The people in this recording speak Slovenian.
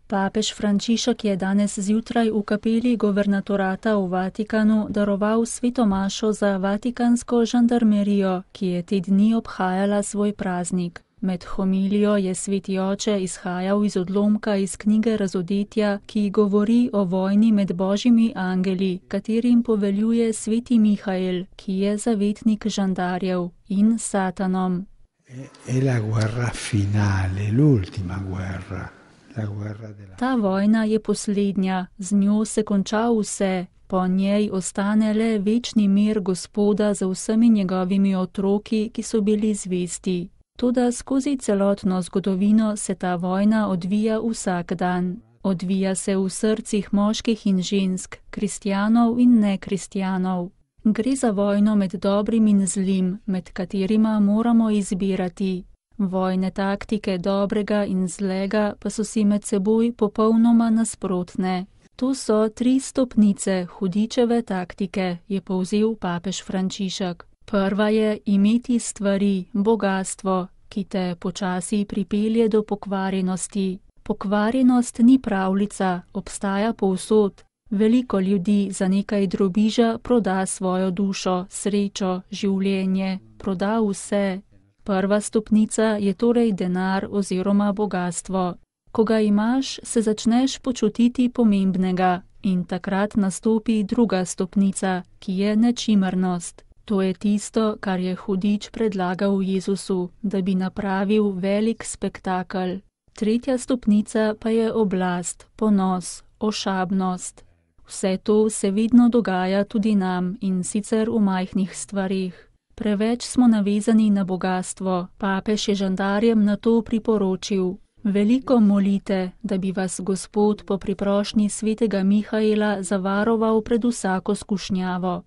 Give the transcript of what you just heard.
Papež Frančišek je danes zjutraj v kapeli guvernatorata v Vatikanu daroval sveto mašo za vatikansko žandarmerijo, ki je te dni obhajala svoj praznik. Med homilijo je sveti oče izhajal iz odlomka iz knjige Razodetja, ki govori o vojni med božjimi angeli, katerim poveljuje sveti Mihael, ki je zavetnik žandarjev, in Satanom. È la guerra finale, l'ultima guerra. Ta vojna je poslednja, z njo se konča vse, po njej ostane le večni mir Gospoda za vsemi njegovimi otroki, ki so bili zvesti. Toda skozi celotno zgodovino se ta vojna odvija vsak dan. Odvija se v srcih moških in žensk, kristjanov in nekristjanov. Gre za vojno med dobrim in zlim, med katerima moramo izbirati. Vojne taktike dobrega in zlega pa so si med seboj popolnoma nasprotne. To so 3 stopnice hudičeve taktike, je povzel papež Frančišek. Prva je imeti stvari, bogastvo, ki te počasi pripelje do pokvarjenosti. Pokvarjenost ni pravljica, obstaja povsod. Veliko ljudi za nekaj drobiža proda svojo dušo, srečo, življenje, proda vse. Prva stopnica je torej denar oziroma bogastvo. Ko ga imaš, se začneš počutiti pomembnega in takrat nastopi druga stopnica, ki je nečimrnost. To je tisto, kar je hudič predlagal Jezusu, da bi napravil velik spektakel. Tretja stopnica pa je oblast, ponos, ošabnost. Vse to se vedno dogaja tudi nam in sicer v majhnih stvarih. Preveč smo navezani na bogastvo, papež je žandarjem na to priporočil. Veliko molite, da bi vas Gospod po priprošnji svetega Mihaela zavaroval pred vsako skušnjavo.